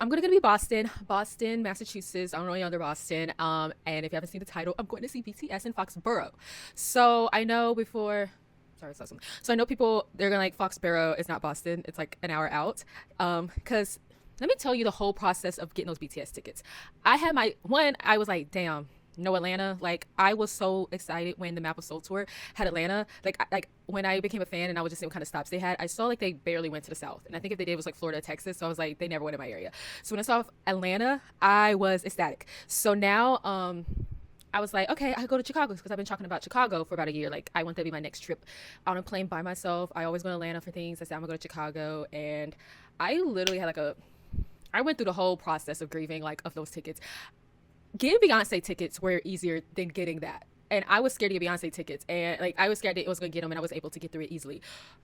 I'm gonna be Boston, Massachusetts. I don't know any other Boston. And if you haven't seen the title, I'm going to see BTS in Foxborough. So I know before. Sorry, so I know people they're gonna like Foxborough is not Boston. It's like an hour out. Because let me tell you the whole process of getting those BTS tickets. I had my one. I was like, damn. No Atlanta. Like I was so excited when the Map of Soul tour had Atlanta. Like when I became a fan and I was just seeing what kind of stops they had. I saw like they barely went to the South, and I think if they did it was like Florida, Texas. So I was like they never went in my area. So when I saw Atlanta, I was ecstatic. So now I was like, okay, I could go to Chicago because I've been talking about Chicago for about a year. Like, I want that to be my next trip on a plane by myself. I always go to Atlanta for things. I said, I'm gonna go to Chicago. And I literally had like I went through the whole process of grieving, like, of those tickets. Getting Beyonce tickets were easier than getting that. And I was scared to get Beyonce tickets, and like I was scared that it was gonna get them, and I was able to get through it easily.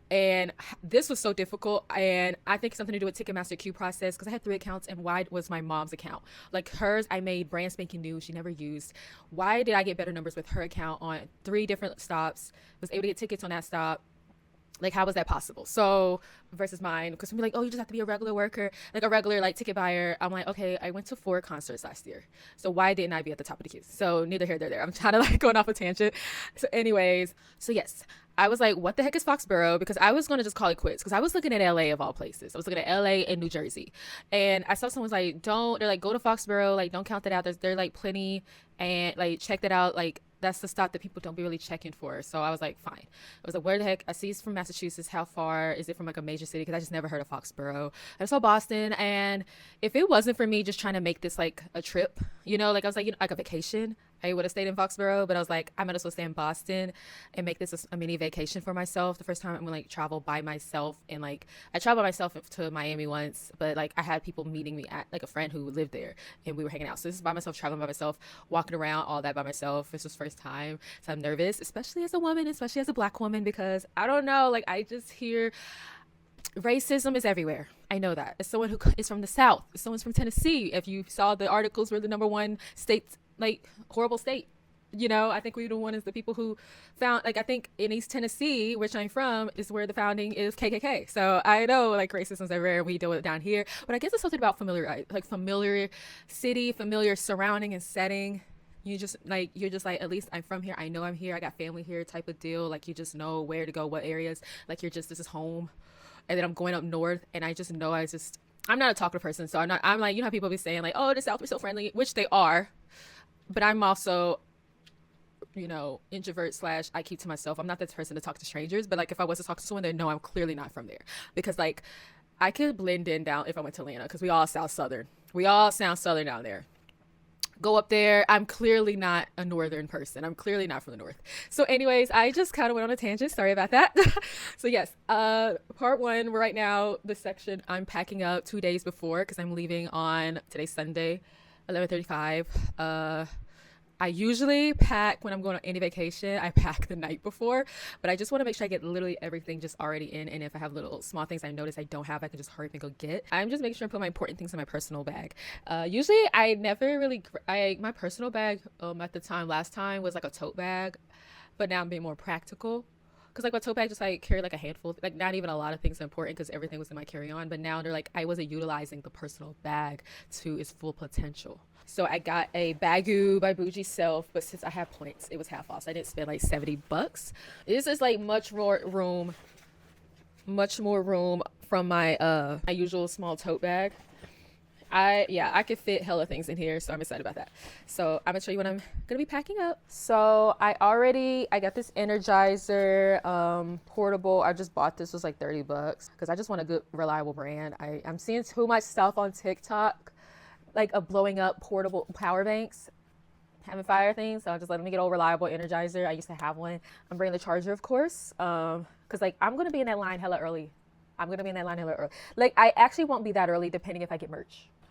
And this was so difficult, and I think something to do with Ticketmaster queue process because I had three accounts, and why was my mom's account like hers? I made brand spanking new, she never used. Why did I get better numbers with her account on three different stops? Was able to get tickets on that stop. Like how was that possible? So versus mine, because we're like, oh, you just have to be a regular worker, like a regular like ticket buyer. I'm like, okay, I went to four concerts last year, so why didn't I be at the top of the queue? So neither here nor there. I'm trying to like going off a tangent. So anyways, so yes, I was like, what the heck is Foxborough? Because I was gonna just call it quits because I was looking at LA of all places. I was looking at LA and New Jersey, and I saw someone's like, don't. They're like, go to Foxborough. Like, don't count that out. There's like plenty, and like check that out. Like that's the stop that people don't be really checking for. So I was like, fine. I was like, where the heck? I see it's from Massachusetts. How far is it from like a major city? Because I just never heard of Foxborough. I saw Boston, and if it wasn't for me just trying to make this like a trip, like I was like, like a vacation, I would have stayed in Foxborough. But I was like, I might as well stay in Boston and make this a mini vacation for myself. The first time I'm gonna like travel by myself, and like I traveled by myself to Miami once, but like I had people meeting me at like a friend who lived there, and we were hanging out. So this is by myself, traveling by myself, walking around, all that by myself. This was first time, so I'm nervous, especially as a woman, especially as a black woman, because I don't know, like I just hear racism is everywhere. I know that. As someone who is from the South, as someone's from Tennessee, if you saw the articles, we're the number one state, like horrible state. I think we the one is the people who found, like I think in East Tennessee, which I'm from, is where the founding is KKK. So I know like racism's everywhere. We deal with it down here, but I guess it's something about familiar, like familiar city, familiar surrounding and setting. You're just like, at least I'm from here. I know I'm here. I got family here, type of deal. Like you just know where to go, what areas. Like this is home. And then I'm going up north, and I just know I'm not a talkative person, so I'm like, how people be saying like, oh, the South are so friendly, which they are, but I'm also, introvert slash I keep to myself. I'm not that person to talk to strangers, but like if I was to talk to someone, they know I'm clearly not from there, because like I could blend in down if I went to Atlanta, because we all sound southern. We all sound southern down there. Go up there, I'm clearly not a northern person. I'm clearly not from the north. So anyways, I just kind of went on a tangent, sorry about that. So yes, part one, right now the section I'm packing up 2 days before, because I'm leaving on today's Sunday 11:35. I usually pack when I'm going on any vacation. I pack the night before, but I just want to make sure I get literally everything just already in. And if I have little small things I notice I don't have, I can just hurry up and go get. I'm just making sure I put my important things in my personal bag. Usually I never really, my personal bag at the time, last time, was like a tote bag, but now I'm being more practical. Because like my tote bag just like carried like a handful, like not even a lot of things important because everything was in my carry-on. But now they're like, I wasn't utilizing the personal bag to its full potential. So I got a Bagoo by Bougie Self, but since I have points, it was half off. So I didn't spend like $70. This is like much more room from my usual small tote bag. I could fit hella things in here, so I'm excited about that. So I'm gonna show you what I'm gonna be packing up. So I got this Energizer portable. I just bought this, it was like $30 because I just want a good reliable brand. I'm seeing too much stuff on TikTok like of blowing up portable power banks, having fire things. So I just let me get old reliable Energizer. I used to have one. I'm bringing the charger, of course, because like I'm gonna be in that line hella early. Like I actually won't be that early depending if I get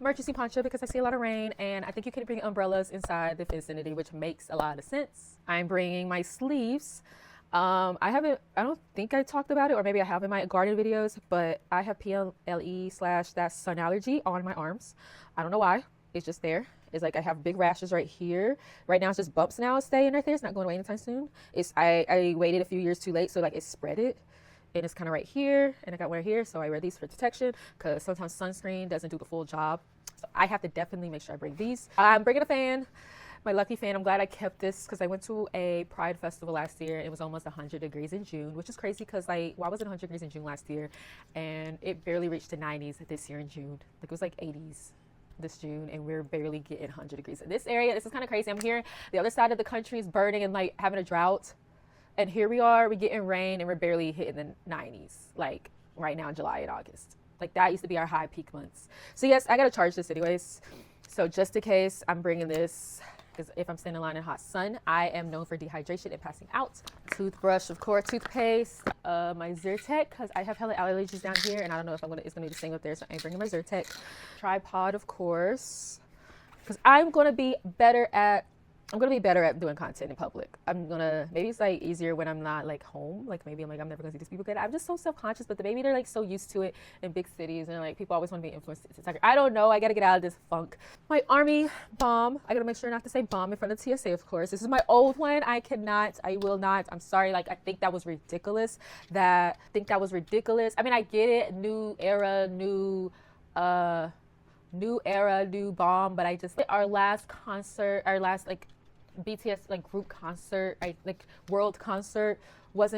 emergency poncho, because I see a lot of rain, and I think you can bring umbrellas inside the vicinity, which makes a lot of sense. I'm bringing my sleeves. I don't think I talked about it, or maybe I have in my garden videos, but I have PLE slash that sun allergy on my arms. I don't know why. It's just there. It's like I have big rashes right here. Right now it's just bumps now staying right there. It's not going away anytime soon. I waited a few years too late, so like it spread it. And it's kind of right here, and I got one right here, so I wear these for protection because sometimes sunscreen doesn't do the full job. So I have to definitely make sure I bring these. I'm bringing a fan, my lucky fan. I'm glad I kept this because I went to a Pride festival last year. It was almost 100 degrees in June, which is crazy because like, why was it 100 degrees in June last year? And it barely reached the 90s this year in June. Like it was like 80s this June, and we're barely getting 100 degrees in this area. This is kind of crazy. I'm hearing the other side of the country is burning and like having a drought. And here we are, we're getting rain and we're barely hitting the 90s, like right now in July and August. Like that used to be our high peak months. So yes, I gotta charge this anyways. So just in case, I'm bringing this because if I'm standing in line in hot sun, I am known for dehydration and passing out. Toothbrush, of course, toothpaste, my Zyrtec, because I have hella allergies down here and I don't know if it's gonna be the same up there, so I ain't bringing my Zyrtec. Tripod, of course, because I'm gonna be better at doing content in public. Maybe it's like easier when I'm not like home. Like maybe I'm never gonna see these people again. I'm just so self-conscious, but maybe they're like so used to it in big cities and like people always want to be influenced. I don't know. I gotta get out of this funk. My army bomb. I gotta make sure not to say bomb in front of TSA, of course. This is my old one. I will not. I'm sorry. Like I think that was ridiculous. I mean, I get it. New era, new bomb, but I just our last like BTS like group concert, like world concert was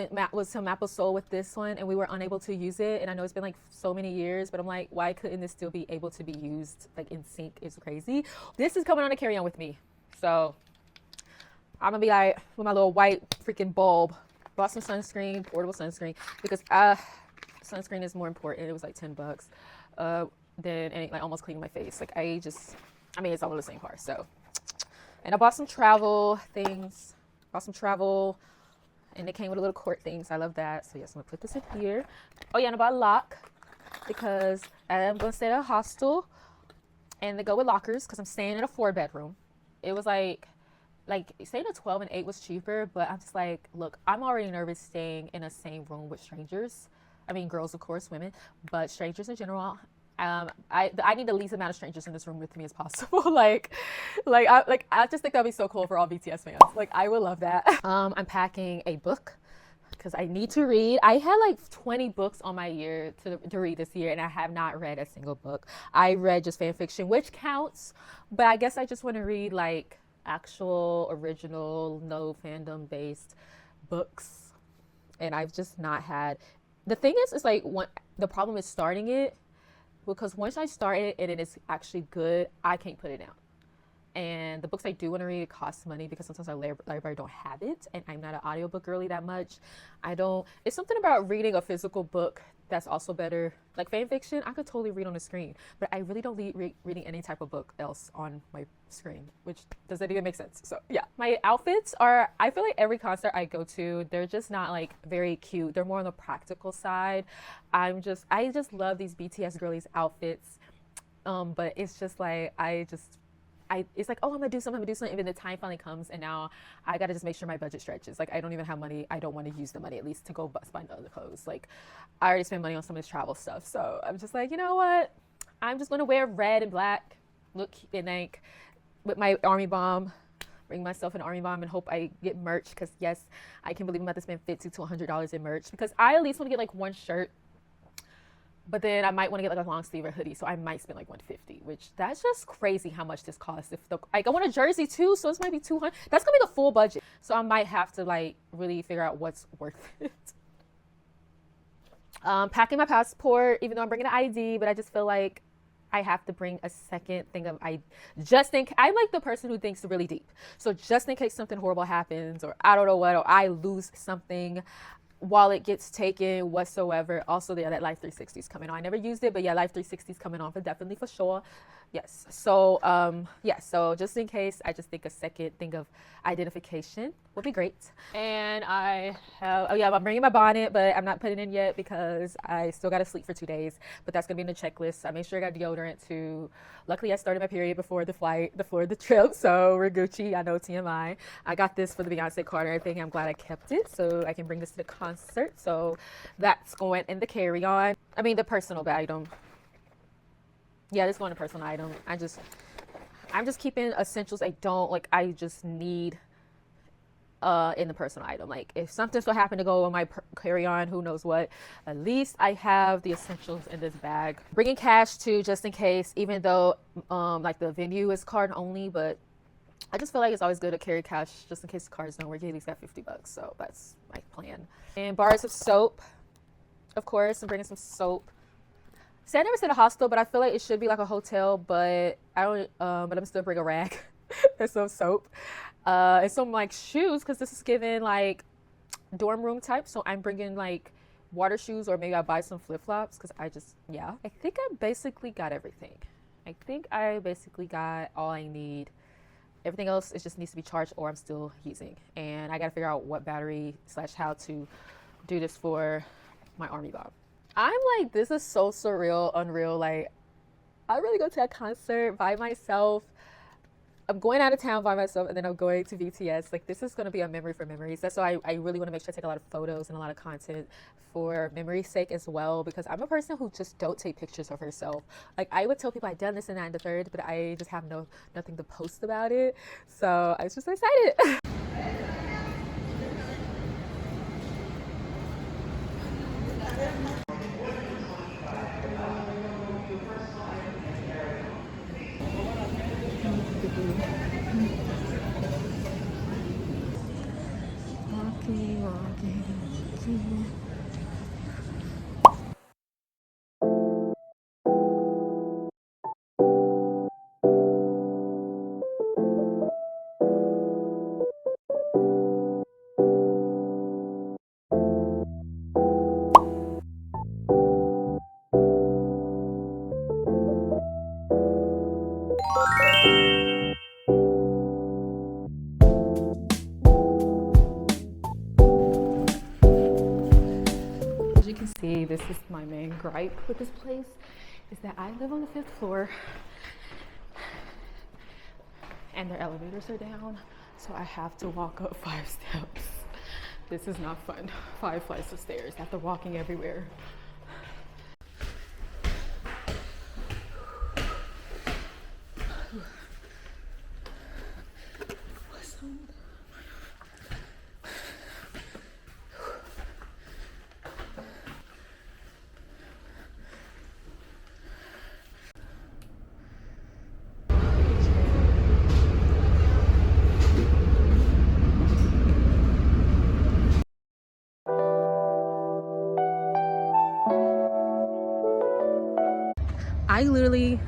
some Apple Soul with this one, and we were unable to use it. And I know it's been like so many years, but I'm like, why couldn't this still be able to be used like in sync? It's crazy. This is coming on a carry-on with me, so I'm gonna be like with my little white freaking bulb. Bought some sunscreen, portable sunscreen, because sunscreen is more important. It was like $10 than any, like almost cleaning my face. Like it's all in the same part. So, and I bought some travel things. And it came with a little cord things. I love that. So yes, I'm gonna put this in here. Oh yeah, and I bought a lock because I'm gonna stay at a hostel, and they go with lockers because I'm staying in a 4-bedroom. It was like staying at 12 and 8 was cheaper, but I'm just like, look, I'm already nervous staying in the same room with strangers. I mean, girls, of course, women, but strangers in general. I need the least amount of strangers in this room with me as possible. I just think that'd be so cool for all BTS fans. Like, I would love that. I'm packing a book because I need to read. I had like 20 books on my year to read this year, and I have not read a single book. I read just fan fiction, which counts, but I guess I just want to read like actual, original, no fandom based books, and I've just not had. The thing is like the problem is starting it. Because once I start it and it is actually good, I can't put it down. And the books I do want to read, it costs money because sometimes our library don't have it. And I'm not an audiobook girly that much. It's something about reading a physical book that's also better. Like fan fiction, I could totally read on the screen. But I really don't reading any type of book else on my screen. Which, does that even make sense? So yeah. My outfits are, I feel like every concert I go to, they're just not like very cute. They're more on the practical side. I just love these BTS girlies outfits. But it's just like, it's like, oh, I'm gonna do something, and then the time finally comes, and now I gotta just make sure my budget stretches. Like, I don't even have money. I don't want to use the money, at least, to go find other clothes. Like, I already spent money on some of this travel stuff, so I'm just like, you know what? I'm just gonna wear red and black, look, and like, with my army bomb, bring myself an army bomb, and hope I get merch, because yes, I can believe I'm about to spend $50 to $100 in merch, because I at least want to get like one shirt. But then I might want to get like a long sleeve or hoodie, so I might spend like $150, which that's just crazy how much this costs. I want a jersey too, so this might be $200. That's gonna be the full budget. So I might have to like really figure out what's worth it. Packing my passport, even though I'm bringing an ID, but I just feel like I have to bring a second thing of I'm like the person who thinks really deep. So just in case something horrible happens, or I don't know what, or I lose something, wallet gets taken whatsoever. Also, that Life 360 is coming on. I never used it, but yeah, Life 360 is coming on for sure. Yes. So so just in case, I just think a second thing of identification would be great. And I'm bringing my bonnet, but I'm not putting it in yet because I still got to sleep for 2 days, but that's gonna be in the checklist. I made sure I got deodorant too. Luckily, I started my period before the trip, so we're Gucci. I know, TMI. I got this for the Beyonce card and everything. I'm glad I kept it so I can bring this to the concert. So that's going in the carry-on. I mean, the personal item. Yeah, this one a personal item. I'm just keeping essentials I just need in the personal item. Like if something's gonna happen to go on my carry-on, who knows what, at least I have the essentials in this bag. Bringing cash too, just in case, even though like the venue is card only, but I just feel like it's always good to carry cash just in case the cards don't work. You at least got $50, so that's my plan. And bars of soap, of course. I'm bringing some soap. See, I never said a hostel, but I feel like it should be like a hotel, but I don't. But I'm still bring a rag and some soap, and some like shoes, because this is given like dorm room type. So I'm bringing like water shoes, or maybe I'll buy some flip flops, because I think I basically got everything. I think I basically got all I need. Everything else, it just needs to be charged, or I'm still using. And I got to figure out what battery / how to do this for my army bomb. I'm like, this is so surreal, unreal. Like, I really go to a concert by myself. I'm going out of town by myself, and then I'm going to BTS. Like, this is going to be a memory for memories. That's why I really want to make sure I take a lot of photos and a lot of content for memory's sake as well, because I'm a person who just don't take pictures of herself. Like, I would tell people I've done this and that and the third, but I just have nothing to post about it. So I was just so excited. Walking. As you can see, this is my main gripe with this place, is that I live on the 5th floor and their elevators are down, so I have to walk up 5 steps. This is not fun. 5 flights of stairs after walking everywhere.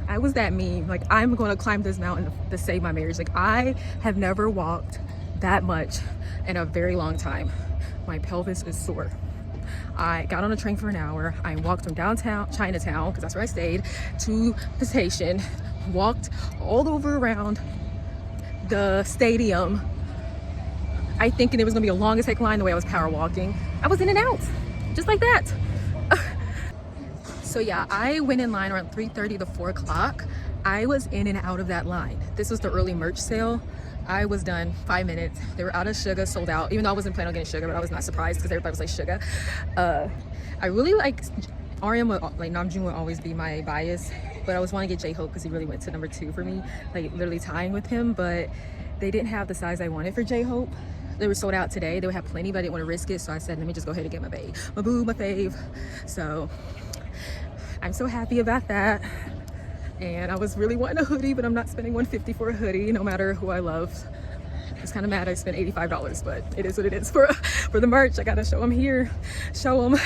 I was that meme. Like, I'm going to climb this mountain to save my marriage. Like, I have never walked that much in a very long time. My pelvis is sore. I got on a train for an hour. I walked from downtown Chinatown, because that's where I stayed, to the station, walked all over around the stadium. I thinking it was gonna be a long as heck line the way I was power walking. I was in and out, just like that. So yeah, I went in line around 3:30 to 4 o'clock. I was in and out of that line. This was the early merch sale. I was done 5 minutes. They were out of sugar, sold out. Even though I wasn't planning on getting sugar, but I was not surprised because everybody was like sugar. I really like RM, like Namjoon would always be my bias, but I was wanting to get J-Hope because he really went to number 2 for me, like literally tying with him, but they didn't have the size I wanted for J-Hope. They were sold out today. They would have plenty, but I didn't want to risk it, so I said, let me just go ahead and get my babe, my boo, my fave. So I'm so happy about that. And I was really wanting a hoodie, but I'm not spending $150 for a hoodie, no matter who I love. It's kind of mad I spent $85, but it is what it is. For the merch, I gotta show them here, show them.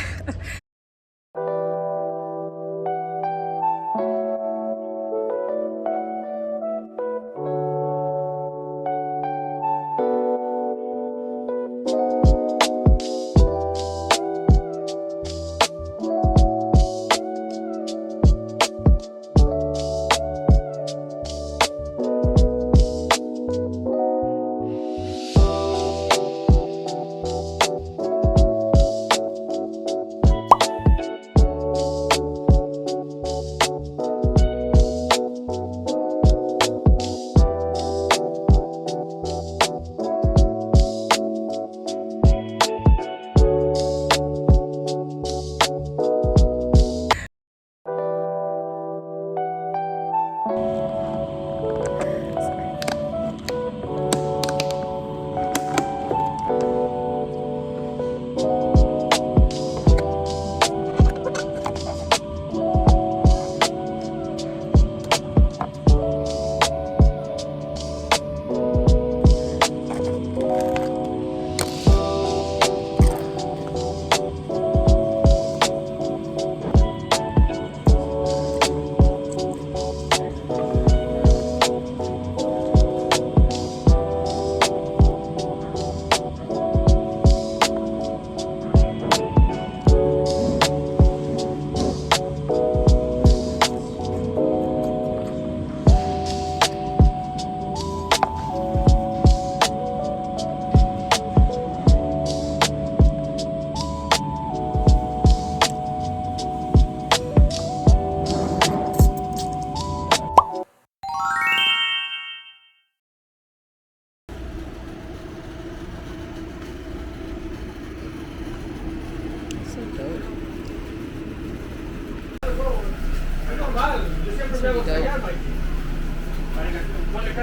So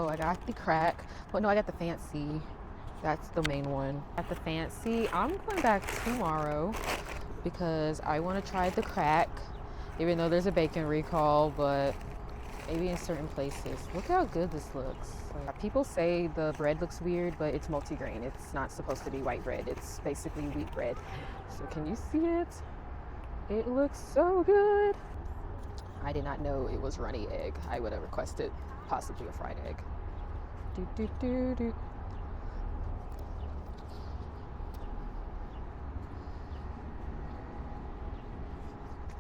I got the crack. Well, no, I got the fancy. That's the main one. At the fancy, I'm going back tomorrow because I want to try the crack, even though there's a bacon recall, but maybe in certain places. Look how good this looks. Like, people say the bread looks weird, but it's multigrain. It's not supposed to be white bread. It's basically wheat bread. So can you see it? It looks so good. I did not know it was runny egg. I would have requested possibly a fried egg. Do, do, do, do.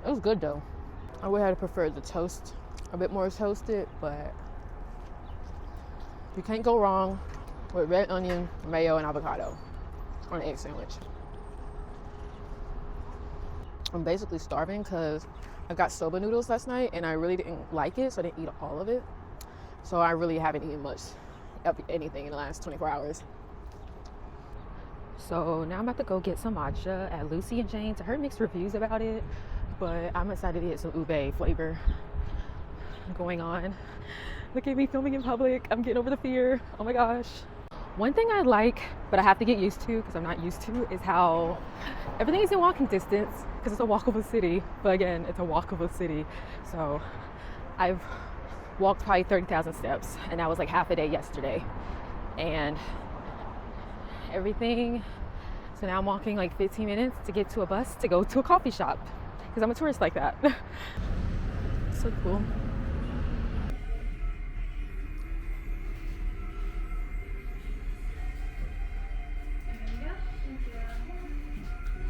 It was good though. I would have preferred the toast a bit more toasted, but you can't go wrong with red onion, mayo, and avocado on an egg sandwich. I'm basically starving because I got soba noodles last night and I really didn't like it, so I didn't eat all of it. So I really haven't eaten much of anything in the last 24 hours. So now I'm about to go get some matcha at Lucy and Jane's. I heard mixed reviews about it, but I'm excited to get some ube flavor going on. Look at me filming in public. I'm getting over the fear. Oh my gosh. One thing I like, but I have to get used to because I'm not used to, is how everything is in walking distance because it's a walkable city. But again, it's a walkable city. So I've walked probably 30,000 steps, and that was like half a day yesterday. And everything, so now I'm walking like 15 minutes to get to a bus to go to a coffee shop because I'm a tourist like that. So cool.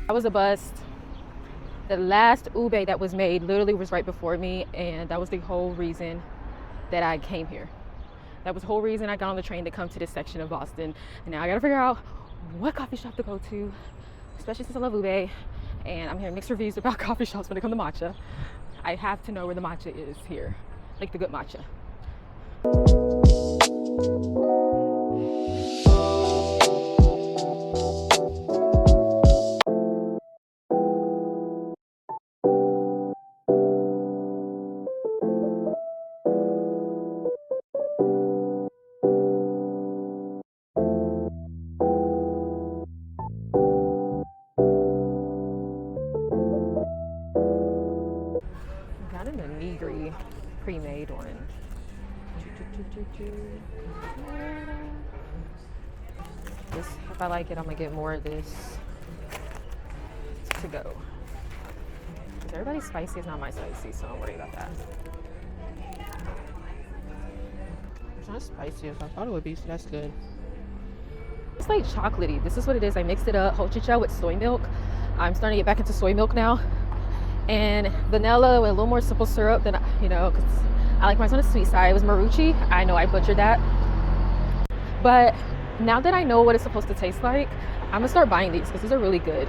I was a bust. The last ube that was made literally was right before me, and that was the whole reason that I came here. That was the whole reason I got on the train to come to this section of Boston. And now I gotta figure out what coffee shop to go to, especially since I love ube, and I'm hearing mixed reviews about coffee shops when it comes to matcha. I have to know where the matcha is here, like the good matcha. Got an nigiri pre-made one. This, if I like it, I'm gonna get more of this to go. Because everybody's spicy is not my spicy, so don't worry about that. It's not as spicy as I thought it would be, so that's good. It's like chocolatey. This is what it is. I mixed it up, hojicha with soy milk. I'm starting to get back into soy milk now. And vanilla with a little more simple syrup than, you know, because I like mine on the sweet side. It was marucci. I know I butchered that. But now that I know what it's supposed to taste like, I'm gonna start buying these because these are really good.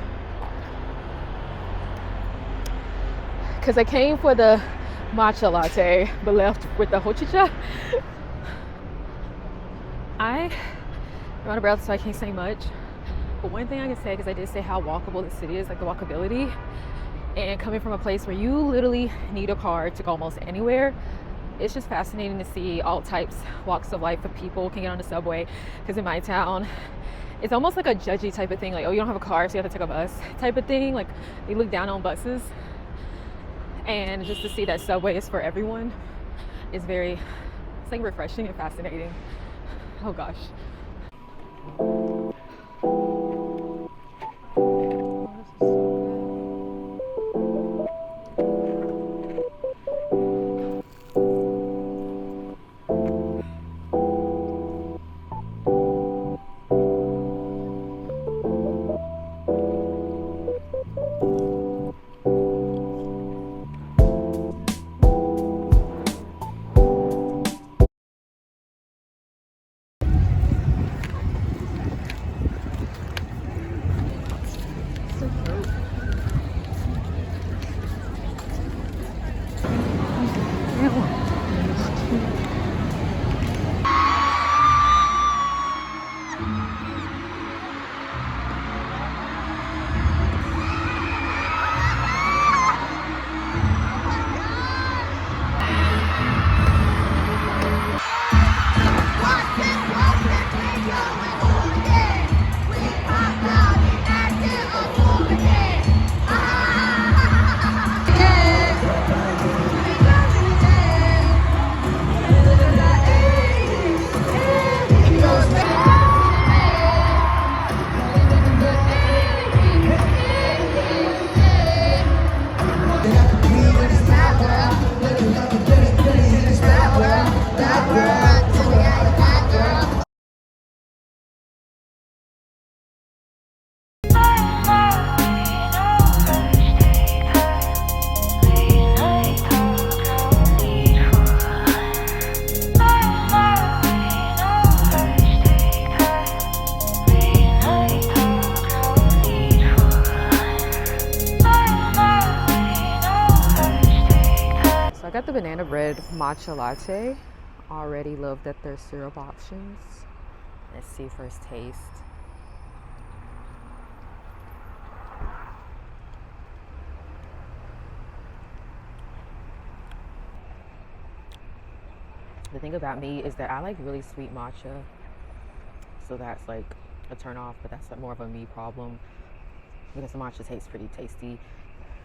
Because I came for the matcha latte, but left with the hojicha. I'm out of breath, so I can't say much. But one thing I can say, because I did say how walkable the city is, like the walkability. And coming from a place where you literally need a car to go almost anywhere, it's just fascinating to see all types, walks of life of people can get on the subway. Because in my town, it's almost like a judgy type of thing, like, oh, you don't have a car, so you have to take a bus type of thing. Like, they look down on buses. And just to see that subway is for everyone is very, it's like refreshing and fascinating. Oh gosh. I got the banana bread matcha latte. Already looked at their syrup options. Let's see first taste. The thing about me is that I like really sweet matcha, so that's like a turn off, but that's more of a me problem because the matcha tastes pretty tasty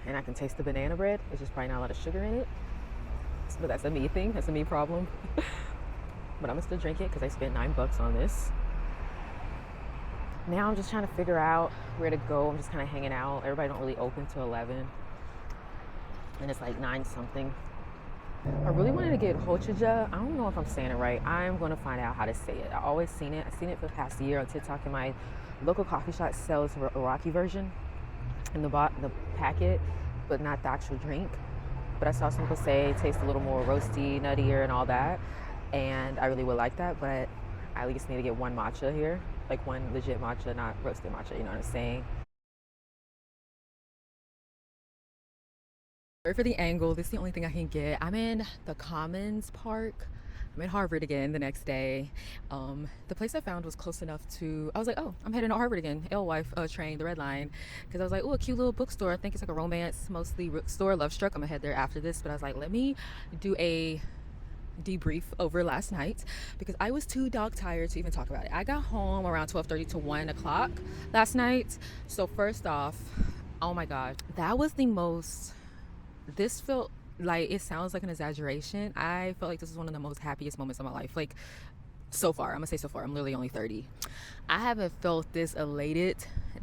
and I can taste the banana bread. It's just probably not a lot of sugar in it, but that's a me thing, that's a me problem. But I'm gonna still drink it because I spent $9 on this. Now I'm just trying to figure out where to go. I'm just kind of hanging out. Everybody don't really open till 11 and it's like 9 something. I really wanted to get hochaja. I don't know if I'm saying it right. I'm going to find out how to say it. I've always seen it. I've seen it for the past year on TikTok, and my local coffee shop sells a Rocky version in the packet, but not the actual drink. But I saw some people say it tastes a little more roasty, nuttier, and all that. And I really would like that, but I at least need to get one matcha here. Like one legit matcha, not roasted matcha, you know what I'm saying? Sorry for the angle. This is the only thing I can get. I'm in the Commons Park. I'm in Harvard again the next day. The place I found was close enough to, I was like, oh, I'm heading to Harvard again. Alewife train, the Red Line. Because I was like, oh, a cute little bookstore. I think it's like a romance, mostly bookstore, Love Struck. I'm gonna head there after this. But I was like, let me do a debrief over last night because I was too dog tired to even talk about it. I got home around 12:30 to 1 o'clock last night. So first off, oh my God, that was the most, this felt like, it sounds like an exaggeration. I felt like this was one of the most happiest moments of my life. Like so far, I'm gonna say so far, I'm literally only 30. I haven't felt this elated,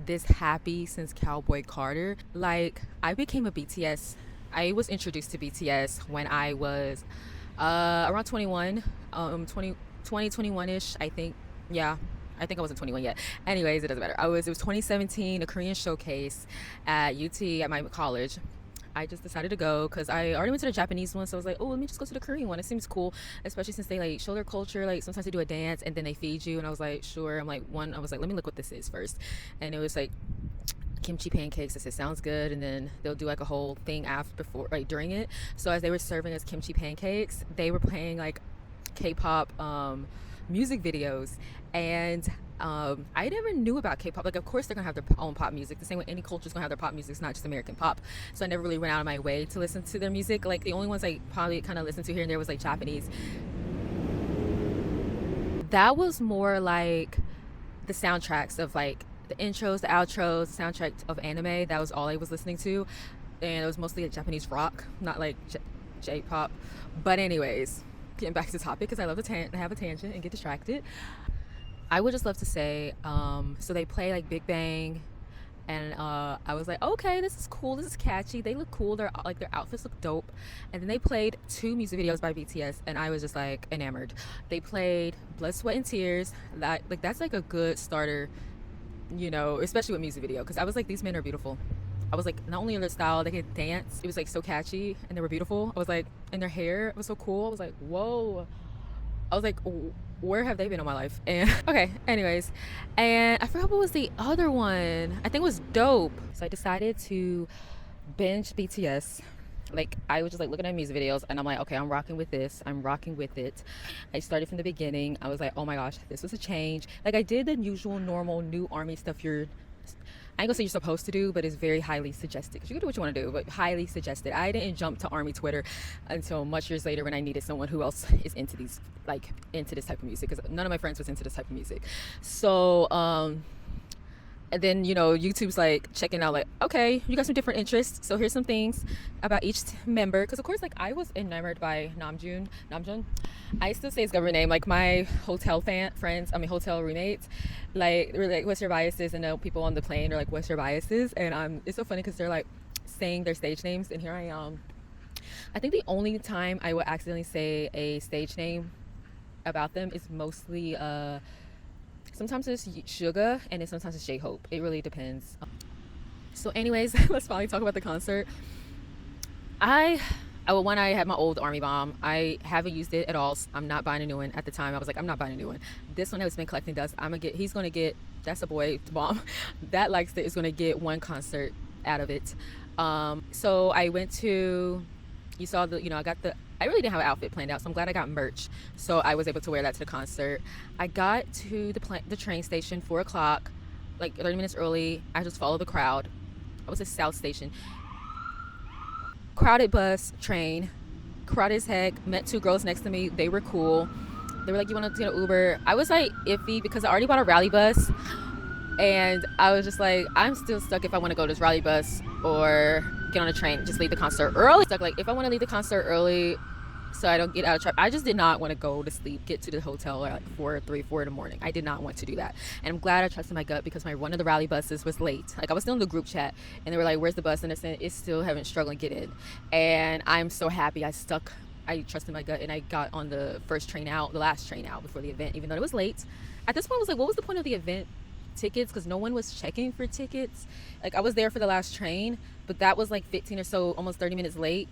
this happy since Cowboy Carter. Like I became a BTS, I was introduced to BTS when I was around 21, 21-ish, I think. Yeah, I think I wasn't 21 yet. Anyways, it doesn't matter. It was 2017, a Korean showcase at UT at my college. I just decided to go because I already went to the Japanese one, so I was like, oh, let me just go to the Korean one. It seems cool, especially since they like show their culture. Like sometimes they do a dance and then they feed you, and I was like, sure. I was like, let me look what this is first, and it was like kimchi pancakes. I said, sounds good. And then they'll do like a whole thing before, like during it. So as they were serving us kimchi pancakes, they were playing like K-pop music videos, and I never knew about K-pop. Like, of course they're gonna have their own pop music, the same way any culture's gonna have their pop music. It's not just American pop. So I never really went out of my way to listen to their music. Like the only ones I probably kind of listened to here and there was like Japanese. That was more like the soundtracks of like the intros, the outros, the soundtrack of anime. That was all I was listening to, and it was mostly like Japanese rock, not like J-pop. But anyways, getting back to the topic because I love to have a tangent and get distracted. I would just love to say, so they play like Big Bang, and I was like, okay, this is cool, this is catchy, they look cool, their outfits look dope. And then they played 2 music videos by BTS, and I was just like enamored. They played Blood, Sweat and Tears. That's like a good starter, you know, especially with music video, because I was like, these men are beautiful. I was like, not only in their style, they could dance, it was like so catchy, and they were beautiful. I was like, and their hair was so cool. I was like, whoa. I was like, where have they been all my life? And okay, anyways, and I forgot what was the other one. I think it was Dope. So I decided to binge BTS. Like I was just like looking at music videos, and I'm like, okay, I'm rocking with this, I'm rocking with it. I started from the beginning. I was like, oh my gosh, this was a change. Like I did the usual normal new army stuff I ain't gonna say you're supposed to do, but it's very highly suggested, because you can do what you want to do, but highly suggested. I didn't jump to army Twitter until much years later when I needed someone who else is into this type of music, because none of my friends was into this type of music. So and then, you know, YouTube's like checking out like, okay, you got some different interests, so here's some things about each member. Because of course, like I was enamored by Namjoon. I still say his government name. Like my hotel hotel roommates, like they're like, what's your biases? And people on the plane are like, what's your biases? And it's so funny because they're like saying their stage names, and here I am. I think the only time I would accidentally say a stage name about them is mostly sometimes it's Suga, and then sometimes it's J-Hope. It really depends. So anyways, let's finally talk about the concert. When I had my old army bomb, I haven't used it at all. I'm not buying a new one. At the time I was like, I'm not buying a new one. This one has been collecting dust. He's gonna get, that's a boy bomb that likes it, is gonna get one concert out of it. So I went to You saw the, I got the, I really didn't have an outfit planned out, so I'm glad I got merch. So I was able to wear that to the concert. I got to the train station 4 o'clock, like 30 minutes early. I just followed the crowd. I was at South Station. Crowded bus, train, crowded as heck. Met 2 girls next to me. They were cool. They were like, you want to get an Uber? I was like iffy because I already bought a rally bus. And I was just like, I'm still stuck if I want to go to this rally bus or get on a train, just leave the concert early. Stuck like if I want to leave the concert early so I don't get out of traffic. I just did not want to go to sleep, get to the hotel at like 4 in the morning. I did not want to do that. And I'm glad I trusted my gut because one of the rally buses was late. Like I was still in the group chat and they were like, where's the bus? And I said, it's still having struggling to get in. And I'm so happy I trusted my gut and I got on the last train out before the event, even though it was late. At this point I was like, what was the point of the event? Tickets, because no one was checking for tickets. Like I was there for the last train, but that was like 15 or so, almost 30 minutes late.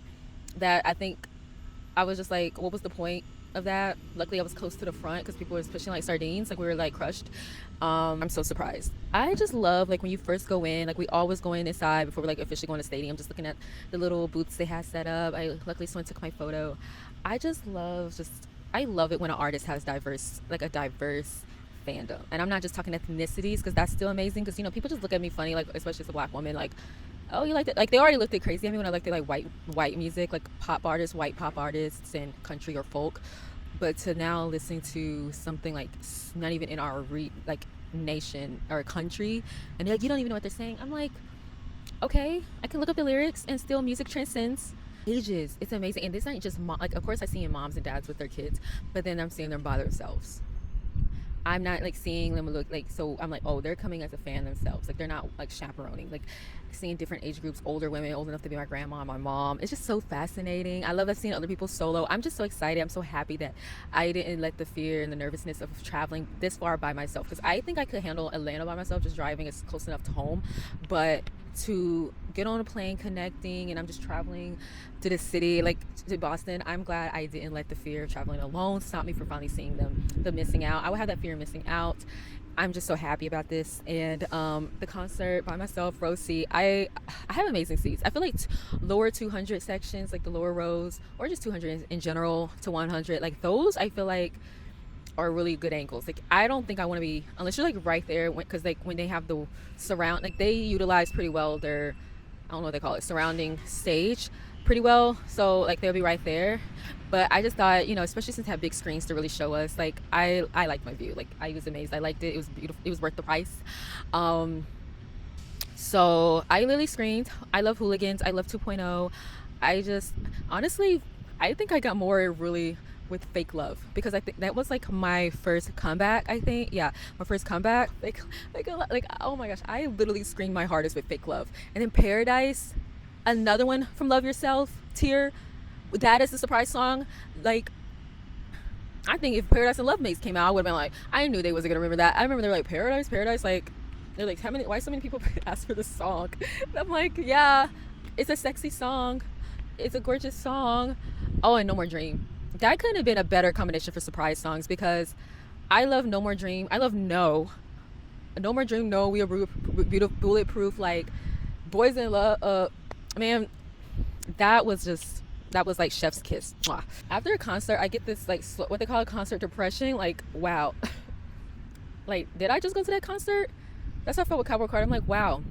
That I think I was just like, what was the point of that? Luckily I was close to the front because people were pushing like sardines, like we were like crushed. I'm so surprised. I just love like when you first go in, like we always go in inside before we like officially go in the stadium, just looking at the little booths they had set up. I luckily someone took my photo. I love it when an artist has a diverse fandom. And I'm not just talking ethnicities because that's still amazing because people just look at me funny, like especially as a black woman, like, oh, you like that? Like they already looked at crazy at me when I looked at like white music, like white pop artists and country or folk. But to now listen to something like not even in our nation or country, and they're like, you don't even know what they're saying. I'm like, okay, I can look up the lyrics and still music transcends ages. It's amazing. And this ain't just like, of course I see moms and dads with their kids, but then I'm seeing them by themselves. I'm not like seeing them look like, so I'm like, oh, they're coming as a fan themselves. Like they're not like chaperoning, like seeing different age groups, older women, old enough to be my grandma, my mom. It's just so fascinating. I love seeing other people solo. I'm just so excited. I'm so happy that I didn't let the fear and the nervousness of traveling this far by myself, because I think I could handle Atlanta by myself, just driving. It's close enough to home, but to get on a plane connecting and I'm just traveling to the city, like to Boston, I'm glad I didn't let the fear of traveling alone stop me from finally seeing them, the missing out. I would have that fear of missing out. I'm just so happy about this. And the concert by myself, row seat, I have amazing seats. I feel like lower 200 sections, like the lower rows, or just 200 in general to 100, like those I feel like are really good angles. Like I don't think I want to be, unless you're like right there, because like when they have the surround, like they utilize pretty well their, I don't know what they call it, surrounding stage pretty well, so like they'll be right there. But I just thought, especially since they have big screens to really show us, like I liked my view. Like I was amazed. I liked it. It was beautiful. It was worth the price. So I literally screamed. I love Hooligans. I love 2.0. I just honestly, I think I got more really with Fake Love, because I think that was like my first comeback. I think, yeah, my first comeback. Like oh my gosh, I literally screamed my hardest with Fake Love. And then Paradise, another one from Love Yourself, Tear. That is the surprise song. Like I think if Paradise and Love Mates came out, I would have been like, I knew they wasn't gonna remember that. I remember they're like, Paradise, like they're like, why so many people ask for this song? And I'm like, yeah, it's a sexy song, it's a gorgeous song. Oh, and No More Dream. That couldn't have been a better combination for surprise songs, because I love No More Dream. I love No More Dream, No, We Are Beautiful, Bulletproof, like Boys in Love. Man, that was like chef's kiss. Mwah. After a concert, I get this like what they call a concert depression. Like, wow, like did I just go to that concert? That's how I felt with Cowboy Carter. I'm like, wow,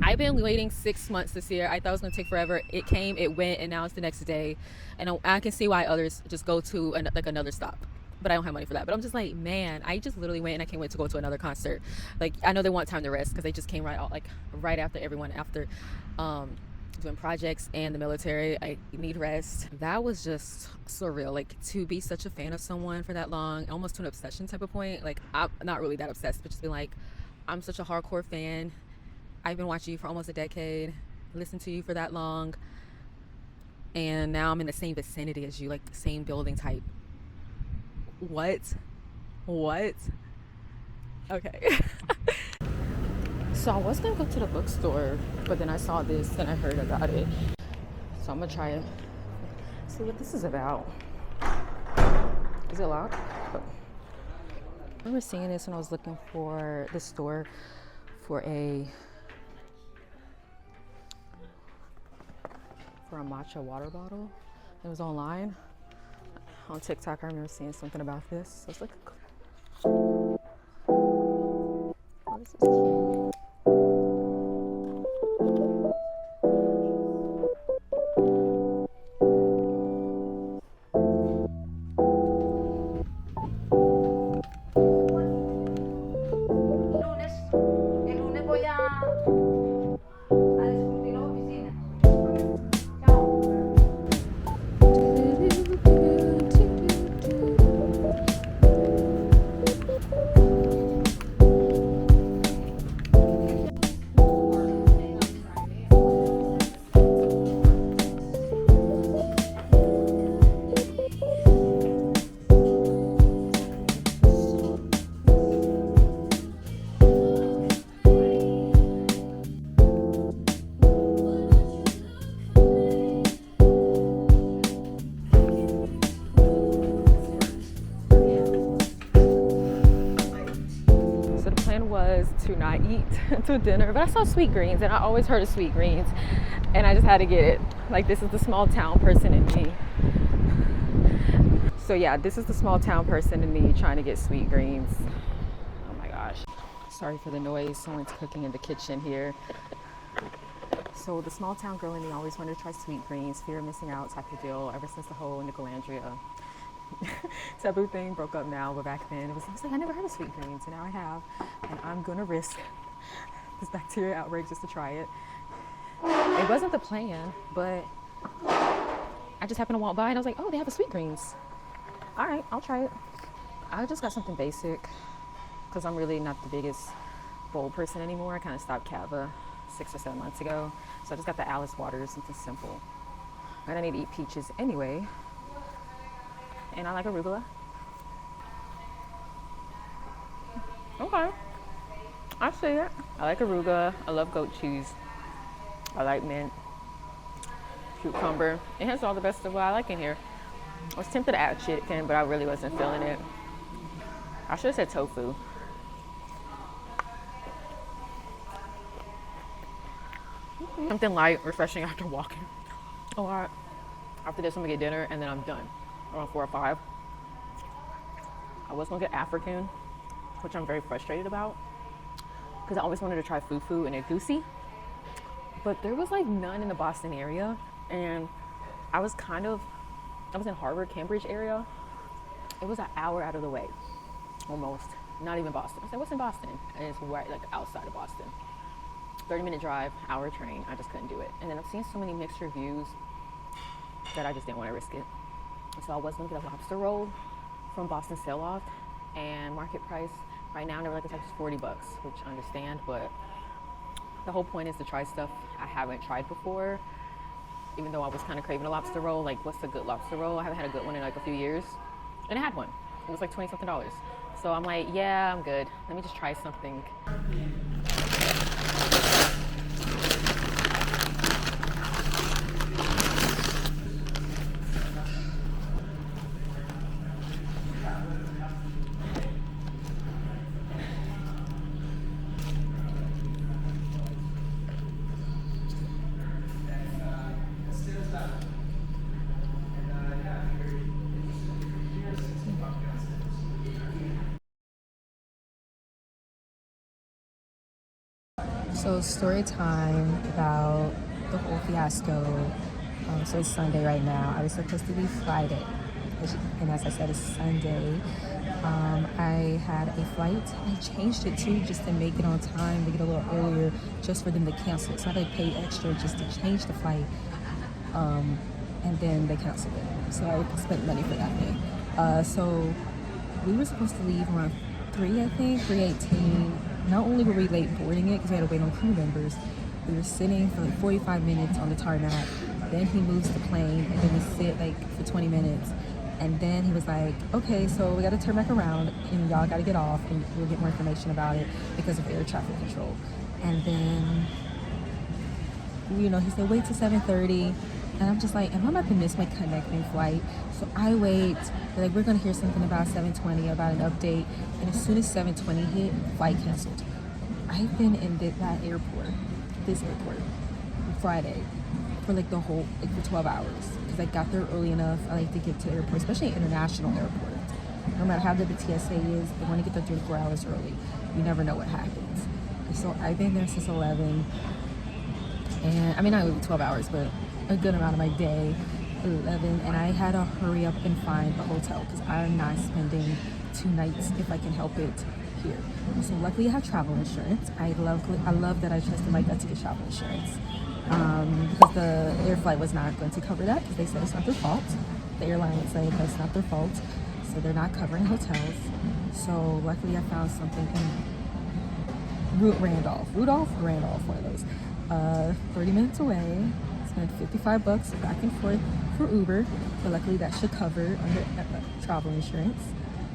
I've been waiting 6 months this year. I thought it was gonna take forever. It came, it went, and now it's the next day. And I can see why others just go to another stop. But I don't have money for that. But I'm just like, man, I just literally went, and I can't wait to go to another concert. Like, I know they want time to rest because they just came right after everyone, after doing projects and the military. I need rest. That was just surreal. Like, to be such a fan of someone for that long, almost to an obsession type of point. Like, I'm not really that obsessed, but just being like, I'm such a hardcore fan. I've been watching you for almost a decade, listened to you for that long, and now I'm in the same vicinity as you, like the same building type. What? Okay. So I was gonna go to the bookstore, but then I saw this and I heard about it. So I'm gonna try it. See what this is about. Is it locked? Oh. I remember seeing this when I was looking for the store for for a matcha water bottle. It was online. On TikTok, I remember seeing something about this. So it's like, oh, this is cute. To not eat until dinner, but I saw sweet greens and I always heard of sweet greens and I just had to get it. Like, this is the small town person in me. So yeah, this is the small town person in me trying to get sweet greens. Oh my gosh, sorry for the noise, someone's cooking in the kitchen here. So the small town girl in me always wanted to try sweet greens, fear of missing out type of deal, ever since the whole Nicolandria taboo thing broke up now. But back then I was like, I never heard of sweet greens, and now I have, and I'm gonna risk this bacteria outbreak just to try it. It wasn't the plan, but I just happened to walk by and I was like, oh, they have a sweet greens. All right, I'll try it. I just got something basic because I'm really not the biggest bowl person anymore. I kind of stopped Kava 6 or 7 months ago, so I just got the Alice water, something simple. And I need to eat peaches anyway. And I like arugula. Okay, I see it. I like arugula. I love goat cheese. I like mint, cucumber. It has all the best of what I like in here. I was tempted to add chicken, but I really wasn't feeling it. I should have said tofu. Something light, refreshing after walking. All right. After this, I'm gonna get dinner and then I'm done. Around 4 or 5. I was gonna get African, which I'm very frustrated about because I always wanted to try fufu and egusi, but there was like none in the Boston area, and I was in Harvard, Cambridge area. It was an hour out of the way, almost. Not even Boston. I said, what's in Boston? And it's right like outside of Boston. 30-minute drive, hour train. I just couldn't do it. And then I've seen so many mixed reviews that I just didn't want to risk it. So I was gonna get a lobster roll from Boston Sell-Off, and market price right now, they're like, it's like $40, which I understand, but the whole point is to try stuff I haven't tried before. Even though I was kind of craving a lobster roll, like, what's a good lobster roll? I haven't had a good one in like a few years, and I had one. It was like $20-something. So I'm like, yeah, I'm good. Let me just try something. So story time about the whole fiasco. So it's Sunday right now. I was supposed to be Friday, and as I said, it's Sunday. I had a flight. I changed it too, just to make it on time, to get a little earlier, just for them to cancel it. So I had to pay extra just to change the flight, and then they canceled it. So I spent money for that day. So we were supposed to leave around 3, I think, 3:18. Not only were we late boarding it because we had to wait on crew members, we were sitting for like 45 minutes on the tarmac. Then he moves the plane, and then we sit like for 20 minutes. And then he was like, okay, so we got to turn back around and y'all got to get off and we'll get more information about it because of air traffic control. And then, you know, he said, wait till 7:30. And I'm just like, am I about to miss my connecting flight? So I wait. They're like, we're going to hear something about 7:20, about an update. And as soon as 7:20 hit, flight canceled. I've been in this airport, Friday, for like the whole, like for 12 hours. Because I got there early enough. I like to get to airports, especially international airports. No matter how good the TSA is, they want to get there 3 to 4 hours early. You never know what happens. And so I've been there since 11. And I mean, not 12 hours, but a good amount of my day, 11. And I had to hurry up and find a hotel because I'm not spending 2 nights if I can help it here. So luckily I have travel insurance. I love that I trusted my gut to get travel insurance, because the air flight was not going to cover that because they said it's not their fault. The airline would say that's not their fault, so they're not covering hotels. So luckily I found something in Randolph, one of those, 30 minutes away. Spent $55 back and forth for Uber, but luckily that should cover under travel insurance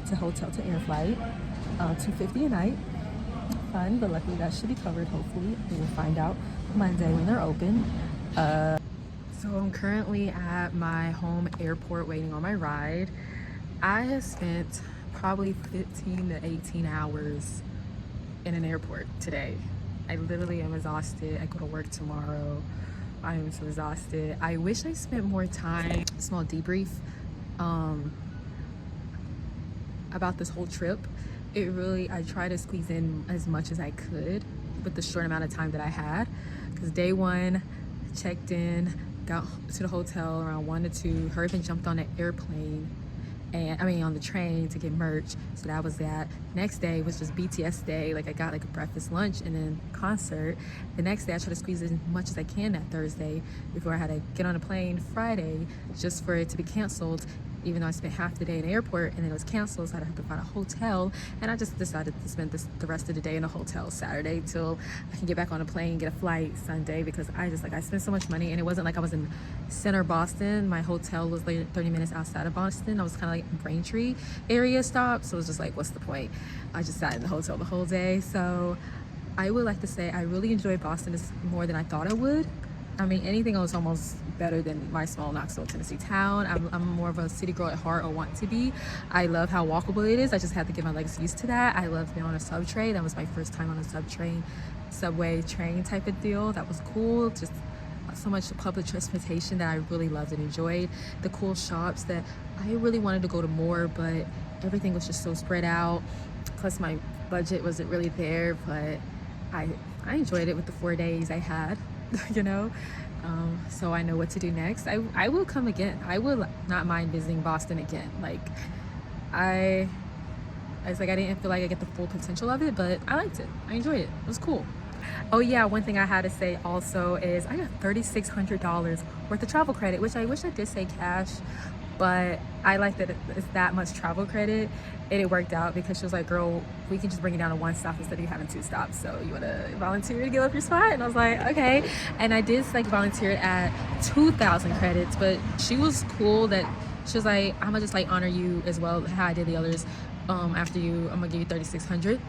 to hotel to air flight. $250 a night. Fun, but luckily that should be covered. Hopefully, we will find out Monday when they're open. So I'm currently at my home airport waiting on my ride. I have spent probably 15 to 18 hours in an airport today. I literally am exhausted. I go to work tomorrow. I am so exhausted. I wish I spent more time. Small debrief about this whole trip. I tried to squeeze in as much as I could with the short amount of time that I had, because day one, checked in, got to the hotel around 1 to 2, hurried and jumped on the airplane, and on the train to get merch. So that was that. Next day was just BTS day. Like I got like a breakfast, lunch, and then concert. The next day I tried to squeeze in as much as I can that Thursday before I had to get on a plane Friday just for it to be canceled, even though I spent half the day in the airport and then it was canceled, so I had to find a hotel. And I just decided to spend the rest of the day in a hotel Saturday till I can get back on a plane, get a flight Sunday, because I spent so much money. And it wasn't like I was in center Boston. My hotel was like 30 minutes outside of Boston. I was kind of like in Braintree area stop, so it was just like, what's the point? I just sat in the hotel the whole day. So I would like to say I really enjoyed Boston more than I thought I would. Anything else almost better than my small Knoxville, Tennessee town. I'm more of a city girl at heart, or want to be. I love how walkable it is. I just had to get my legs used to that. I love being on a subtrain. That was my first time on a subway train type of deal. That was cool. Just so much public transportation that I really loved and enjoyed. The cool shops that I really wanted to go to more, but everything was just so spread out. Plus my budget wasn't really there, but I enjoyed it with the 4 days I had. So I know what to do next. I will come again. I will not mind visiting Boston again. I didn't feel like I get the full potential of it, but I liked it. I enjoyed it. It was cool. Oh yeah, one thing I had to say also is I got $3,600 worth of travel credit, which I wish I did say cash, but I like that it's that much travel credit. And it worked out because she was like, girl, we can just bring it down to 1 stop instead of you having 2 stops. So you want to volunteer to give up your spot? And I was like, okay. And I did volunteer at 2,000 credits, but she was cool that she was like, I'm gonna just honor you as well how I did the others. After you, I'm gonna give you 3,600.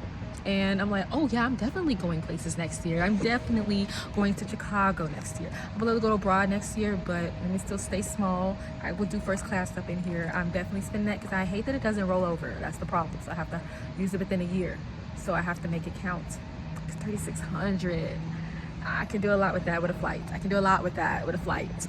And I'm like, oh yeah, I'm definitely going places next year. I'm definitely going to Chicago next year. I'm gonna go abroad next year, but let me still stay small. I will do first class up in here. I'm definitely spending that because I hate that it doesn't roll over. That's the problem. So I have to use it within a year. So I have to make it count. It's 3,600. I can do a lot with that with a flight. I can do a lot with that with a flight.